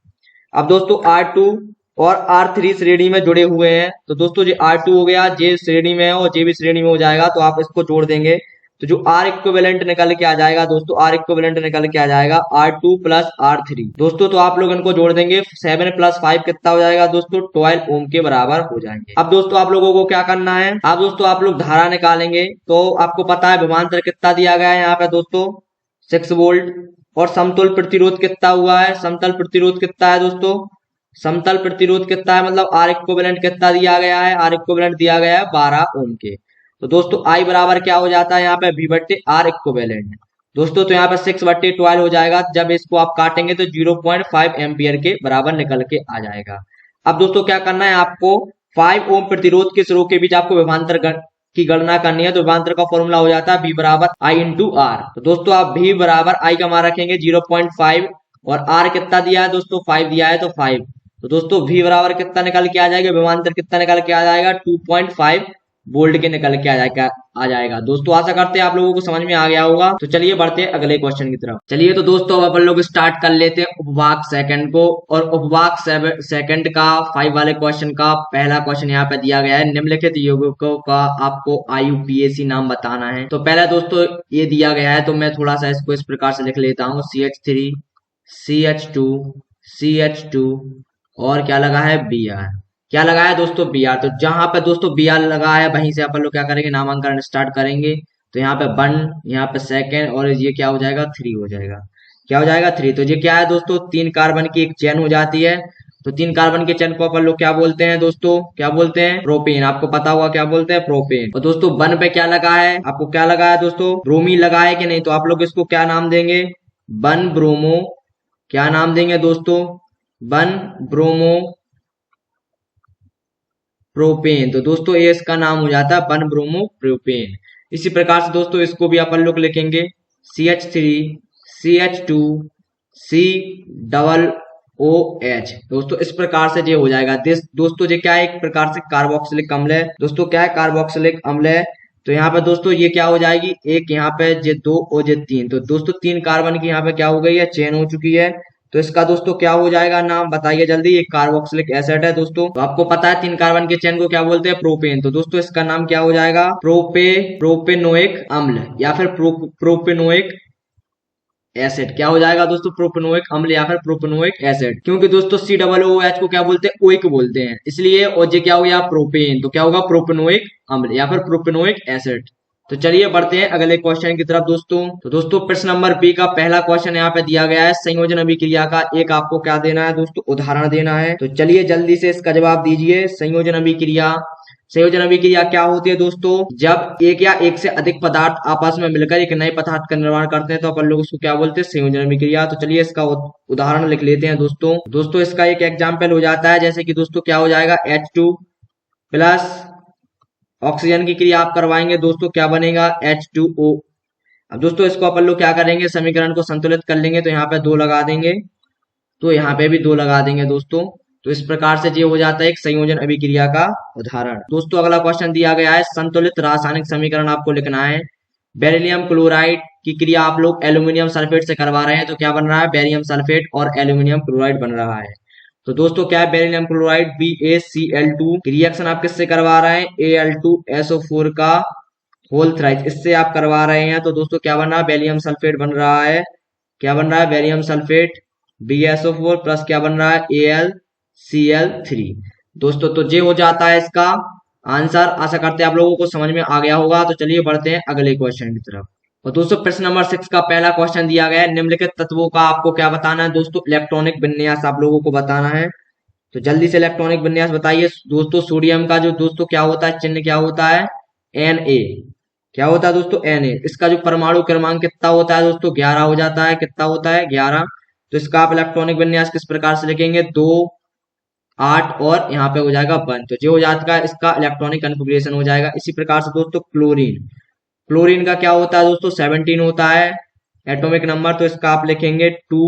अब दोस्तों R2 और R3 श्रेणी में जुड़े हुए हैं, तो दोस्तों ये R2 हो गया, ये श्रेणी में है और ये भी श्रेणी में हो जाएगा। तो आप इसको जोड़ देंगे तो जो R इक्विवेलेंट निकल के आ जाएगा दोस्तों, R इक्विवेलेंट निकल के आ जाएगा R2 प्लस R3 दोस्तों। तो आप लोग इनको जोड़ देंगे, 7 प्लस 5 कितना हो जाएगा दोस्तों, 12 ओम के बराबर हो जाएंगे। अब दोस्तों आप लोगों को क्या करना है, अब दोस्तों आप लोग धारा निकालेंगे। तो आपको पता है विभवांतर कितना दिया गया है यहाँ पे दोस्तों 6 वोल्ट, और समतुल्य प्रतिरोध कितना हुआ है, समतल प्रतिरोध कितना है दोस्तों, समतल प्रतिरोध कितना है, मतलब R इक्विवेलेंट कितना दिया गया है, R इक्विवेलेंट दिया गया है 12 ओम के। तो दोस्तों I बराबर क्या हो जाता है यहाँ पे V/R इक्विवेलेंट दोस्तों। तो यहाँ पे 6/12 हो जाएगा। जब इसको आप काटेंगे तो 0.5 एम्पियर के बराबर निकल के आ जाएगा। अब दोस्तों क्या करना है, आपको 5 ओम प्रतिरोध के सिरों के बीच आपको विभवांतर की गणना करनी है। तो विभवांतर का फॉर्मूला हो जाता है V बराबर I इंटू R। तो दोस्तों आप V बराबर I का मान रखेंगे 0.5 और R कितना दिया है दोस्तों 5 दिया है, तो 5। तो दोस्तों V बराबर कितना निकल के आ जाएगा, विभवांतर कितना निकल के आ जाएगा 2.5 वोल्ट के निकल के आ जाएगा दोस्तों। आशा करते हैं आप लोगों को समझ में आ गया होगा। तो चलिए बढ़ते हैं अगले क्वेश्चन की तरफ। चलिए तो दोस्तों अब अपन लोग स्टार्ट कर लेते हैं उपवाक सेकंड को। और उपवाक सेकंड का 5 वाले क्वेश्चन का पहला क्वेश्चन यहाँ पे दिया गया है, निम्नलिखित यौगिकों का आपको IUPAC नाम बताना है। तो पहला दोस्तों ये दिया गया है, तो मैं थोड़ा सा इसको इस प्रकार से लिख लेता हूँ, CH3 CH2 CH2 और क्या लगा है Br। क्या लगा है दोस्तों Br। तो जहां पे दोस्तों Br लगा है वहीं से अपन लोग क्या करेंगे, नामांकन स्टार्ट करेंगे। तो यहाँ पे 1, यहाँ पे सेकंड, और ये क्या हो जाएगा 3 हो जाएगा। क्या हो जाएगा 3। तो ये क्या है दोस्तों 3 कार्बन की एक चेन हो जाती है। तो 3 कार्बन के चेन को अपन लोग क्या बोलते हैं दोस्तों, क्या बोलते हैं, प्रोपेन। आपको पता होगा क्या बोलते हैं, प्रोपेन। और दोस्तों 1 पे क्या लगा है, आपको क्या लगा है दोस्तों, ब्रोमीन लगा है कि नहीं। तो आप लोग इसको क्या नाम देंगे, 1 ब्रोमो, क्या नाम देंगे दोस्तों, 1 ब्रोमो प्रोपेन। तो दोस्तों ये इसका नाम हो जाता है 1 ब्रोमो प्रोपेन। इसी प्रकार से दोस्तों इसको भी अपन लोग लिखेंगे CH3 CH2 COOH। दोस्तों इस प्रकार से ये हो जाएगा। दोस्तों ये क्या है, एक प्रकार से कार्बोक्सिलिक अम्ल है दोस्तों। क्या है, कार्बोक्सिलिक अम्ल है। तो यहाँ पे दोस्तों ये क्या हो जाएगी, एक यहाँ पे जे 2 और जे 3, तो दोस्तों 3 कार्बन की यहाँ पे क्या हो गई है, चेन हो चुकी है। तो इसका दोस्तों क्या हो जाएगा नाम, बताइए जल्दी। ये कार्बोक्सिलिक एसिड है दोस्तों। तो आपको पता है 3 कार्बन के चेन को क्या बोलते हैं, प्रोपेन। तो दोस्तों इसका नाम क्या हो जाएगा, प्रोपेनोइक अम्ल या फिर प्रोपेनोइक एसिड। क्या हो जाएगा दोस्तों, प्रोपेनोइक अम्ल या फिर प्रोपेनोइक एसिड। क्योंकि दोस्तों COOH को क्या बोलते हैं, ओइक बोलते हैं, इसलिए। और ये क्या हो गया, प्रोपेन, तो क्या होगा, प्रोपेनोइक अम्ल या फिर प्रोपेनोइक एसिड। तो चलिए बढ़ते हैं अगले क्वेश्चन की तरफ दोस्तों। तो दोस्तों प्रश्न नंबर बी का पहला क्वेश्चन यहाँ पे दिया गया है, संयोजन अभिक्रिया का एक आपको क्या देना है दोस्तों, उदाहरण देना है। तो चलिए जल्दी से इसका जवाब दीजिए। संयोजन अभिक्रिया क्या होती है दोस्तों, जब एक या एक से अधिक पदार्थ आपस में मिलकर एक नए पदार्थ का निर्माण करते हैं तो अपन लोग उसको क्या बोलते हैं, संयोजन अभिक्रिया। तो चलिए इसका उदाहरण लिख लेते हैं दोस्तों इसका एक एग्जाम्पल हो जाता है, जैसे कि दोस्तों क्या हो जाएगा, H2 प्लस ऑक्सीजन की क्रिया आप करवाएंगे दोस्तों, क्या बनेगा, H2O। अब दोस्तों इसको अपन लोग क्या करेंगे, समीकरण को संतुलित कर लेंगे, तो यहाँ पे 2 लगा देंगे, तो यहाँ पे भी 2 लगा देंगे दोस्तों। तो इस प्रकार से ये हो जाता है एक संयोजन अभिक्रिया का उदाहरण। दोस्तों अगला क्वेश्चन दिया गया है, संतुलित रासायनिक समीकरण आपको लिखना है। बेरिलियम क्लोराइड की क्रिया आप लोग एल्यूमिनियम सल्फेट से करवा रहे हैं, तो क्या बन रहा है, बेरियम सल्फेट और एल्यूमिनियम क्लोराइड बन रहा है। तो दोस्तों क्या है, बेरिलियम क्लोराइड BaCl2 की रिएक्शन आप किससे करवा रहे हैं, Al2SO4 का होल थ्राइस, इससे आप करवा रहे हैं। तो दोस्तों क्या बन रहा है, बेरियम सल्फेट बन रहा है, क्या बन रहा है, बेरियम सल्फेट BaSO4 प्लस क्या बन रहा है, AlCl3। दोस्तों तो ये हो जाता है इसका आंसर। आशा करते हैं आप लोगों को समझ में आ गया होगा। तो चलिए बढ़ते हैं अगले क्वेश्चन की तरफ। और दोस्तों प्रश्न नंबर 6 का पहला क्वेश्चन दिया गया है, निम्नलिखित तत्वों का आपको क्या बताना है दोस्तों, इलेक्ट्रॉनिक विन्यास आप लोगों को बताना है। तो जल्दी से इलेक्ट्रॉनिक विन्यास बताइए दोस्तों। सोडियम का जो दोस्तों क्या होता है, चिन्ह क्या होता है, Na। क्या होता है दोस्तों, Na। इसका जो परमाणु क्रमांक कितना होता है दोस्तों, 11 हो जाता है। कितना होता है, 11। तो इसका आप इलेक्ट्रॉनिक विन्यास किस प्रकार से लिखेंगे, 2 8 और यहाँ पे हो जाएगा 1। तो जो हो जाएगा इसका इलेक्ट्रॉनिक कन्फिग्रेशन हो जाएगा। इसी प्रकार से दोस्तों क्लोरीन का क्या होता है दोस्तों, 17 होता है एटॉमिक नंबर। तो इसका आप लिखेंगे 2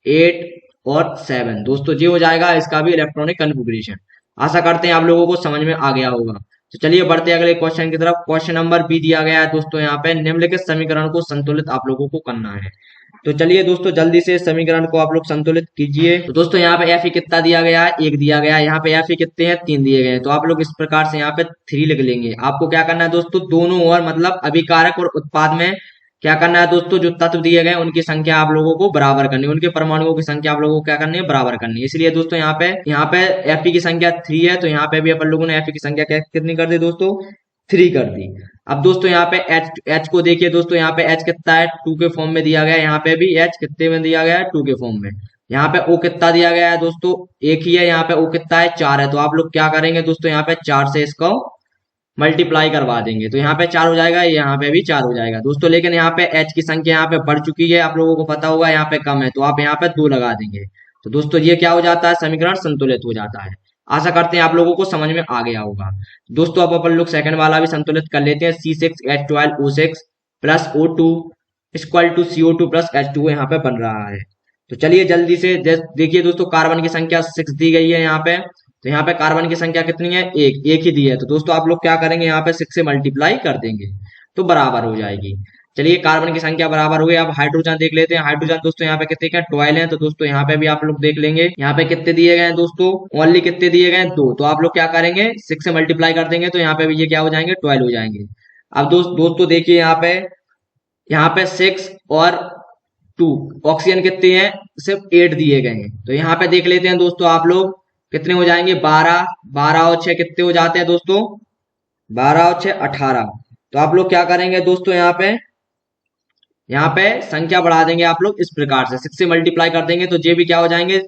8 और 7। दोस्तों ये हो जाएगा इसका भी इलेक्ट्रॉनिक कन्फिग्रेशन। आशा करते हैं आप लोगों को समझ में आ गया होगा। तो चलिए बढ़ते हैं अगले क्वेश्चन की तरफ। क्वेश्चन नंबर बी दिया गया है दोस्तों, यहाँ पे निम्नलिखित समीकरण को संतुलित आप लोगों को करना है। तो चलिए दोस्तों जल्दी से समीकरण को आप लोग संतुलित कीजिए। तो दोस्तों यहाँ पे Fe कितना दिया गया है, 1 दिया गया है। यहाँ पे Fe कितने हैं, 3 दिए गए हैं। तो आप लोग इस प्रकार से यहाँ पे 3 लिख लेंगे। आपको क्या करना है दोस्तों, दोनों और मतलब अभिकारक और उत्पाद में क्या करना है दोस्तों, जो तत्व दिए गए उनकी संख्या आप लोगों को बराबर करनी है, उनके परमाणुओं की संख्या आप लोगों को क्या करनी है, बराबर करनी है। इसलिए दोस्तों यहाँ पे Fe की संख्या 3 है, तो यहाँ पे भी अपन लोगों ने Fe की संख्या कितनी कर दी दोस्तों, 3 कर दी। अब दोस्तों यहाँ पे H को देखिए दोस्तों, यहाँ पे H कितना है, 2 के फॉर्म में दिया गया है। यहाँ पे भी H कितने में दिया गया है, 2 के फॉर्म में। यहाँ पे O कितना दिया गया है दोस्तों, 1 ही है। यहाँ पे O कितना है, 4 है। तो आप लोग क्या करेंगे दोस्तों, यहाँ पे 4 से इसको मल्टीप्लाई करवा देंगे, तो यहाँ पे 4 हो जाएगा, यहाँ पे भी 4 हो जाएगा दोस्तों। लेकिन यहाँ पे H की संख्या यहाँ पे बढ़ चुकी है, आप लोगों को पता होगा, यहाँ पे कम है, तो आप यहाँ पे 2 लगा देंगे। तो दोस्तों ये क्या हो जाता है, समीकरण संतुलित हो जाता है। आशा करते हैं आप लोगों को समझ में आ गया होगा। दोस्तों अब अपन लोग सेकंड वाला भी संतुलित कर लेते हैं। C6H12O6 plus O2 equal to CO2 plus H2O यहाँ पे बन रहा है। तो चलिए जल्दी से देखिए दोस्तों, कार्बन की संख्या 6 दी गई है यहाँ पे। तो यहाँ पे कार्बन की संख्या कितनी है, एक ही दी है। तो दोस्तों आप लोग क्या करेंगे, यहाँ पे 6 से मल्टीप्लाई कर देंगे तो बराबर हो जाएगी। चलिए कार्बन की संख्या बराबर हो गई। अब हाइड्रोजन देख लेते हैं। हाइड्रोजन दोस्तों यहाँ पे कितने क्या 12 हैं। तो दोस्तों यहाँ पे भी आप लोग देख लेंगे, यहाँ पे कितने दिए गए हैं दोस्तों, ओनली कितने दिए गए हैं, 2। तो आप लोग क्या करेंगे, 6 से मल्टीप्लाई कर देंगे, तो यहाँ पे भी ये क्या हो जाएंगे, 12 हो जाएंगे। अब दोस्तों देखिए यहाँ पे 6 और 2 ऑक्सीजन कितने हैं, सिर्फ 8 दिए गए हैं। तो यहाँ पे देख लेते हैं दोस्तों, आप लोग कितने हो जाएंगे, 12 और 6 कितने हो जाते हैं दोस्तों, 12 और 6 18। तो आप लोग क्या करेंगे दोस्तों, यहाँ पे संख्या बढ़ा देंगे आप लोग इस प्रकार से, 6 से मल्टीप्लाई कर देंगे, तो ये भी क्या हो जाएंगे,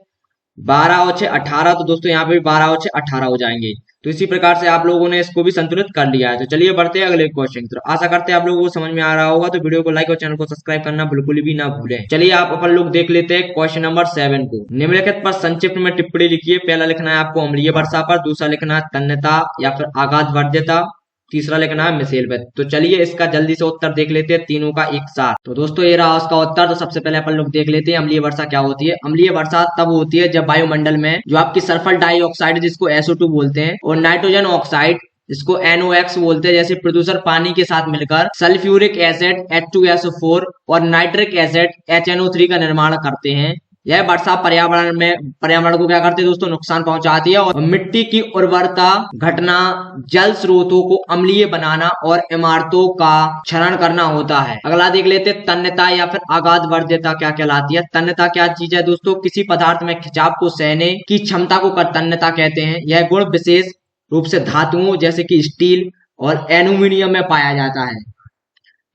12 और 6 18। तो दोस्तों यहाँ पे भी 12 और 6 18 हो जाएंगे। तो इसी प्रकार से आप लोगों ने इसको भी संतुलित कर लिया है। तो चलिए बढ़ते हैं अगले क्वेश्चन की तरफ। आशा करते हैं आप लोगों को समझ में आ रहा होगा। तो वीडियो को लाइक और चैनल को सब्सक्राइब करना बिल्कुल भी ना भूलें। चलिए आप अपन लोग देख लेते हैं क्वेश्चन नंबर 7 को। निम्नलिखित पर संक्षिप्त में टिप्पणी लिखिए। पहला लिखना है आपको अम्लीय वर्षा पर, दूसरा लिखना है तन्यता या फिर आघात वर्ज्यता, तीसरा लिखना है मिसेल वेद। तो चलिए इसका जल्दी से उत्तर देख लेते हैं, तीनों का एक साथ। तो दोस्तों ये रहा उसका उत्तर। तो सबसे पहले अपन लोग देख लेते हैं अम्लीय वर्षा क्या होती है। अम्लीय वर्षा तब होती है जब वायुमंडल में जो आपकी सल्फर डाइऑक्साइड जिसको SO2 बोलते हैं और नाइट्रोजन ऑक्साइड जिसको NOx बोलते हैं, जैसे प्रदूषण पानी के साथ मिलकर सल्फ्यूरिक एसिड H2SO4 और नाइट्रिक एसिड HNO3 का निर्माण करते हैं। यह वर्षा पर्यावरण को क्या करती है दोस्तों, नुकसान पहुंचाती है और मिट्टी की उर्वरता घटना, जल स्रोतों को अम्लीय बनाना और इमारतों का क्षरण करना होता है। अगला देख लेते हैं तन्यता या फिर आघात वर्ध्यता क्या कहलाती है। तन्यता क्या चीज है दोस्तों, किसी पदार्थ में खिंचाव को सहने की क्षमता को तन्यता कहते हैं। यह गुण विशेष रूप से धातुओं जैसे कि स्टील और एल्यूमिनियम में पाया जाता है।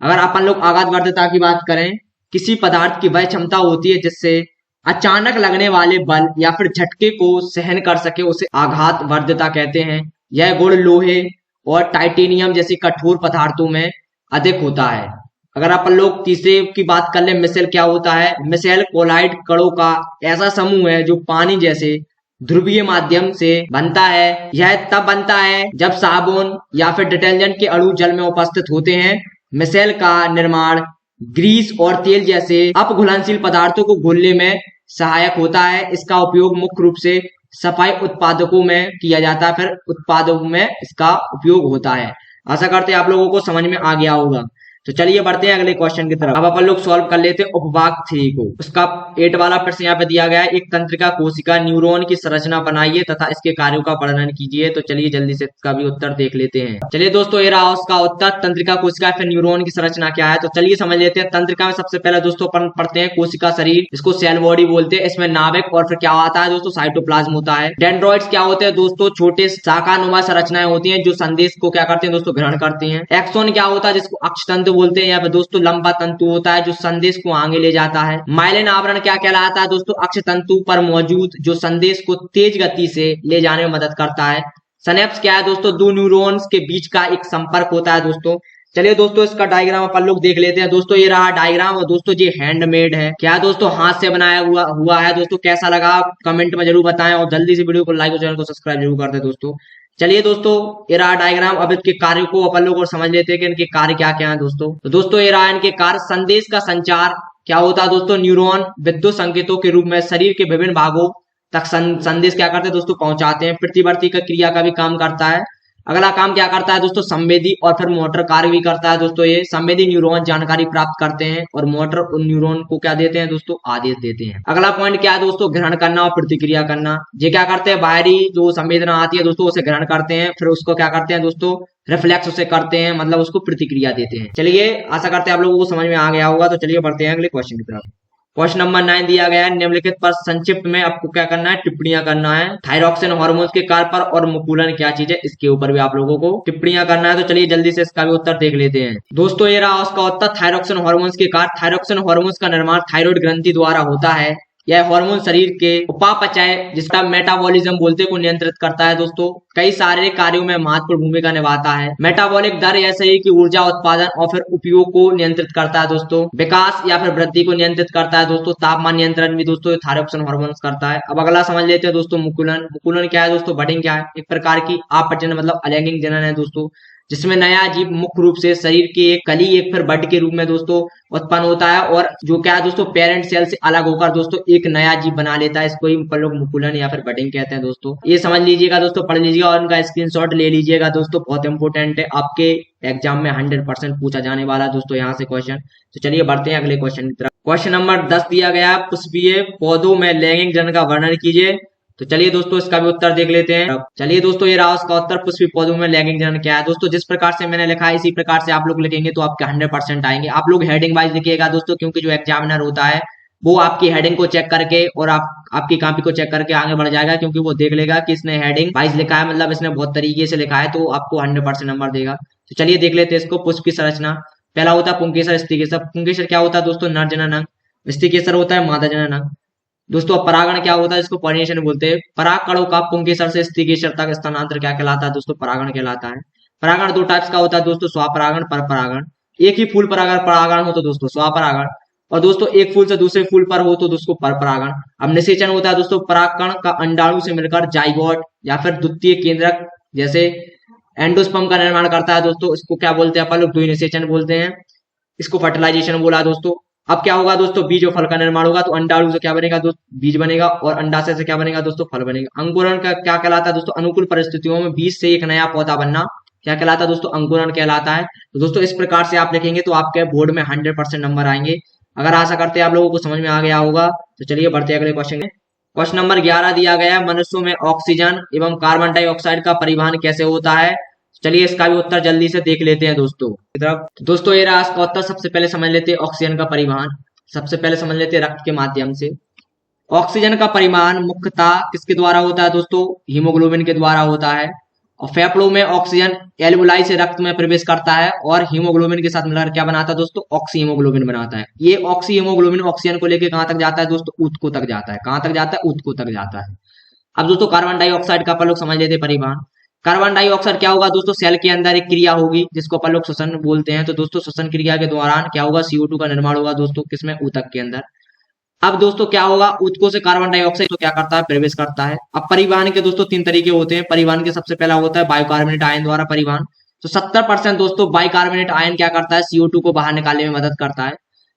अगर अपन लोग आघात वर्ध्यता की बात करें, किसी पदार्थ की वह क्षमता होती है जिससे अचानक लगने वाले बल या फिर झटके को सहन कर सके, उसे आघात वर्ध्यता कहते हैं। यह गुण लोहे और टाइटेनियम जैसे कठोर पदार्थों में अधिक होता है। अगर अपन लोग तीसरे की बात कर ले, मिसेल क्या होता है। मिसेल कोलाइड कणों का ऐसा समूह है जो पानी जैसे ध्रुवीय माध्यम से बनता है। यह तब बनता है जब साबुन या फिर डिटर्जेंट के अणु जल में उपस्थित होते हैं। मिसेल का निर्माण ग्रीस और तेल जैसे अपघुलनशील पदार्थों को घोलने में सहायक होता है। इसका उपयोग मुख्य रूप से सफाई उत्पादकों में किया जाता है, फिर उत्पादों में इसका उपयोग होता है। आशा करते हैं आप लोगों को समझ में आ गया होगा। तो चलिए बढ़ते हैं अगले क्वेश्चन की तरफ। अब अपन लोग सॉल्व कर लेते हैं उपभाग 3 को। उसका 8 वाला प्रश्न यहाँ पे दिया गया है। एक तंत्रिका कोशिका न्यूरॉन की संरचना बनाइए तथा इसके कार्यों का वर्णन कीजिए। तो चलिए जल्दी से इसका भी उत्तर देख लेते हैं। चलिए दोस्तों, ये रहा उसका उत्तर। तंत्रिका कोशिका फिर न्यूरॉन की संरचना क्या है, तो चलिए समझ लेते हैं। तंत्रिका में सबसे पहले दोस्तों अपन पढ़ते हैं कोशिका शरीर, इसको सेल बॉडी बोलते हैं। इसमें नाभिक और फिर क्या आता है दोस्तों, साइटोप्लाज्म होता है। डेंड्रॉइड्स क्या होते हैं दोस्तों, छोटे शाखानुमा संरचनाएं होती हैं जो संदेश को क्या करते हैं दोस्तों, ग्रहण करती हैं। एक्सोन क्या होता है, जिसको अक्षतंतु बोलते हैं। यहाँ पे दोस्तों लंबा तंतु होता है जो संदेश को आगे ले जाता है। माइलिन आवरण क्या कहलाता है दोस्तों, अक्षतंतु पर मौजूद जो संदेश को तेज गति से ले जाने में मदद करता है। सिनेप्स क्या है दोस्तों, दो न्यूरॉन्स के बीच का एक संपर्क होता है दोस्तों। चलिए दोस्तों, इसका डायग्राम अपन लोग देख लेते हैं। दोस्तों ये रहा डायग्राम, और दोस्तों ये हैंडमेड है। क्या दोस्तों, हाथ से बनाया हुआ है। दोस्तों कैसा लगा कमेंट में जरूर बताएं, और जल्दी से वीडियो को लाइक और चैनल को सब्सक्राइब जरूर कर दें दोस्तों। चलिए दोस्तों, ये रहा डायग्राम। अब इसके कार्य को अपन लोग और समझ लेते हैं कि इनके कार्य क्या क्या है दोस्तों। तो दोस्तों ये रहा इनके कार्य। संदेश का संचार क्या होता है दोस्तों, न्यूरॉन विद्युत संकेतों के रूप में शरीर के विभिन्न भागों तक संदेश क्या करते हैं दोस्तों, पहुंचाते हैं। प्रतिवर्ती का क्रिया का भी काम करता है। अगला काम क्या करता है दोस्तों, संवेदी और फिर मोटर कार्य भी करता है दोस्तों। ये संवेदी न्यूरॉन जानकारी प्राप्त करते हैं और मोटर उन न्यूरॉन को क्या देते हैं दोस्तों, आदेश देते हैं। अगला पॉइंट क्या है दोस्तों, ग्रहण करना और प्रतिक्रिया करना। ये क्या करते हैं, बाहरी जो संवेदना आती है दोस्तों उसे ग्रहण करते हैं, फिर उसको क्या करते हैं दोस्तों, रिफ्लेक्स उसे करते हैं, मतलब उसको प्रतिक्रिया देते हैं। चलिए आशा करते हैं आप लोगों को समझ में आ गया होगा। तो चलिए बढ़ते हैं अगले क्वेश्चन की तरफ। क्वेश्चन नंबर 9 दिया गया है। निम्नलिखित पर संक्षिप्त में आपको क्या करना है, टिप्पणियां करना है। थायरॉक्सिन हार्मोन के कार्य पर और मुकुलन क्या चीज है, इसके ऊपर भी आप लोगों को टिप्पणियां करना है। तो चलिए जल्दी से इसका भी उत्तर देख लेते हैं। दोस्तों ये रहा उसका उत्तर। थायरॉक्सिन हार्मोन के कार्य। थायरॉक्सिन हार्मोन का निर्माण थायराइड ग्रंथि द्वारा होता है। यह हार्मोन शरीर के उपापचय, जिसका मेटाबॉलिज्म बोलते को नियंत्रित करता है दोस्तों। कई सारे कार्यों में महत्वपूर्ण भूमिका निभाता है। मेटाबॉलिक दर या शरीर की ऊर्जा उत्पादन और फिर उपयोग को नियंत्रित करता है दोस्तों। विकास या फिर वृद्धि को नियंत्रित करता है दोस्तों। तापमान नियंत्रण भी दोस्तों थायरॉक्सिन हार्मोन करता है। अब अगला समझ लेते हैं दोस्तों, मुकुलन। मुकुलन क्या है दोस्तों, बडिंग क्या है, एक प्रकार की अपप्रजनन मतलब अलैंगिक जनन है दोस्तों, जिसमें नया जीव मुख्य रूप से शरीर की एक कली एक फिर बड के रूप में दोस्तों उत्पन्न होता है, और जो क्या है दोस्तों, पेरेंट सेल से अलग होकर दोस्तों एक नया जीव बना लेता है। इसको ही लोग मुकुलन या फिर बडिंग कहते हैं दोस्तों। ये समझ लीजिएगा दोस्तों, पढ़ लीजिएगा और उनका स्क्रीनशॉट ले लीजिएगा दोस्तों, बहुत इंपॉर्टेंट है। आपके एग्जाम में 100% पूछा जाने वाला है दोस्तों यहाँ से क्वेश्चन। तो चलिए बढ़ते हैं अगले क्वेश्चन की तरफ। क्वेश्चन नंबर 10 दिया गया है। पुष्पीय पौधों में लैंगिक जनन का वर्णन कीजिए। तो चलिए दोस्तों इसका भी उत्तर देख लेते हैं। चलिए दोस्तों ये रहा उसका उत्तर। पुष्पीय पौधों में लैंगिक जनन क्या है दोस्तों, जिस प्रकार से मैंने लिखा है इसी प्रकार से आप लोग लिखेंगे तो आपके 100% आएंगे। आप लोग हेडिंग वाइज लिखिएगा दोस्तों, क्योंकि जो एग्जामिनर होता है वो आपकी हेडिंग को चेक करके और आपकी कॉपी को चेक करके आगे बढ़ जाएगा, क्योंकि वो देख लेगा कि इसने हेडिंग वाइज लिखा है, मतलब इसने बहुत तरीके से लिखा है, तो आपको 100% नंबर देगा। तो चलिए देख लेते हैं इसको। पुष्प की संरचना। पहला होता है पुंकेसर स्त्रीकेसर। पुंकेसर क्या होता है दोस्तों, नर जनन अंग। स्त्रीकेसर होता है मादा जनन अंग। दोस्तों परागण क्या होता है, इसको पॉलिनेशन बोलते हैं। पराग कणों का पुंकेसर से स्त्रीकेसर तक स्थानांतर क्या कहलाता है दोस्तों, परागण कहलाता है। परागण दो टाइप्स का होता है दोस्तों, स्वपरागण, परपरागण। एक ही फूल पर अगर परागण हो तो दोस्तों स्वपरागण, और दोस्तों एक फूल से दूसरे फूल पर हो तो दोस्तों परपरागण। अब निषेचन होता है दोस्तों, परागकण का अंडाणु से मिलकर जाइगोट या फिर द्वितीय केंद्रक जैसे एंडोस्पर्म का निर्माण करता है दोस्तों, इसको क्या बोलते हैं अपन लोग, द्वि निषेचन बोलते हैं। इसको फर्टिलाइजेशन बोला दोस्तों। अब क्या होगा दोस्तों, बीज और फल का निर्माण होगा, तो अंडाणु से क्या बनेगा दोस्तों, बीज बनेगा, और अंडाशय से क्या बनेगा दोस्तों, फल बनेगा। अंकुरण का क्या कहलाता है दोस्तों, अनुकूल परिस्थितियों में बीज से एक नया पौधा बनना, क्या कहलाता है दोस्तों, अंकुरन कहलाता है। तो दोस्तों इस प्रकार से आप लिखेंगे तो आपके बोर्ड में 100% नंबर आएंगे। अगर आशा करते हैं आप लोगों को समझ में आ गया होगा। तो चलिए बढ़ते हैं अगले क्वेश्चन में। क्वेश्चन नंबर 11 दिया गया है, मनुष्यों में ऑक्सीजन एवं कार्बन डाइऑक्साइड का परिवहन कैसे होता है। चलिए इसका भी उत्तर जल्दी से देख लेते हैं दोस्तों की तरफ। दोस्तों ये रहा इसका उत्तर। सबसे पहले समझ लेते हैं ऑक्सीजन का परिवहन। सबसे पहले समझ लेते हैं रक्त के माध्यम से। ऑक्सीजन का परिवहन मुख्यतः किसके द्वारा होता है दोस्तों, हीमोग्लोबिन के द्वारा होता है। और फेफड़ों में ऑक्सीजन एल्वुलाई से रक्त में प्रवेश करता है और हीमोग्लोबिन के साथ मिलकर क्या बनाता है दोस्तों, ऑक्सी हीमोग्लोबिन बनाता है। ये ऑक्सी हीमोग्लोबिन ऑक्सीजन को लेकर कहां तक जाता है दोस्तों, ऊतकों तक जाता है। कहां तक जाता है, ऊतकों तक जाता है। अब दोस्तों कार्बन डाइऑक्साइड का अपन लोग समझ लेते हैं परिवहन। कार्बन डाइऑक्साइड क्या होगा दोस्तों, सेल के अंदर एक क्रिया होगी जिसको अपन लोग श्वसन बोलते हैं। तो दोस्तों श्वसन क्रिया के दौरान क्या होगा, CO2 का निर्माण होगा दोस्तों, किसमें, ऊतक के अंदर। अब दोस्तों क्या होगा, ऊतकों से कार्बन डाइऑक्साइड तो क्या करता है, प्रवेश करता है। अब परिवहन के दोस्तों 3 तरीके होते हैं। परिवहन के सबसे पहला होता है बाइकार्बोनेट आयन द्वारा परिवहन। तो 70% दोस्तों बाइकार्बोनेट आयन क्या करता है, CO2 को बाहर निकालने में मदद करता है।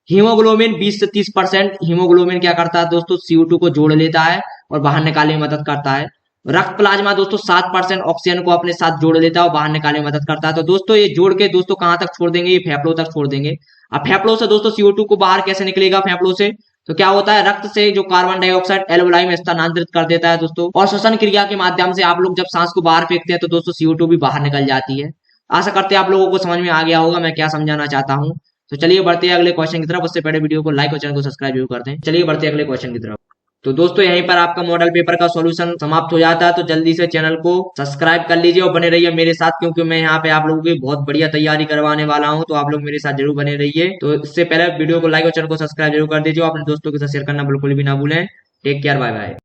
हीमोग्लोबिन 20 से 30% हीमोग्लोबिन क्या करता है दोस्तों, CO2 को जोड़ लेता है और बाहर निकालने में मदद करता है। रक्त प्लाज्मा दोस्तों 7% ऑक्सीजन को अपने साथ जोड़ लेता है और बाहर निकालने में मदद करता है। तो दोस्तों ये जोड़ के दोस्तों कहां तक छोड़ देंगे, ये फेफड़ों तक छोड़ देंगे। अब फेफड़ों से दोस्तों CO2 को बाहर कैसे निकलेगा, फेफड़ों से तो क्या होता है, रक्त से जो कार्बन डाइऑक्साइड एल्वुलाई में स्थानांतरित कर देता है दोस्तों। और श्वसन क्रिया के माध्यम से आप लोग जब सांस को बाहर फेंकते हैं तो दोस्तों CO2 भी बाहर निकल जाती है। आशा करते हैं आप लोगों को समझ में आ गया होगा मैं क्या समझाना चाहता हूँ। तो चलिए बढ़ते हैं अगले क्वेश्चन की तरफ। उससे पहले वीडियो को लाइक और चैनल को सब्सक्राइब जरूर करते हैं। चलिए बढ़ते हैं अगले क्वेश्चन की तरफ। तो दोस्तों यहीं पर आपका मॉडल पेपर का सॉल्यूशन समाप्त हो जाता है। तो जल्दी से चैनल को सब्सक्राइब कर लीजिए और बने रहिए मेरे साथ, क्योंकि मैं यहाँ पे आप लोगों की बहुत बढ़िया तैयारी करवाने वाला हूँ। तो आप लोग मेरे साथ जरूर बने रहिए। तो इससे पहले वीडियो को लाइक और चैनल को सब्सक्राइब जरूर कर दीजिए। अपने दोस्तों के साथ शेयर करना बिल्कुल भी ना भूलें। Take care, bye bye.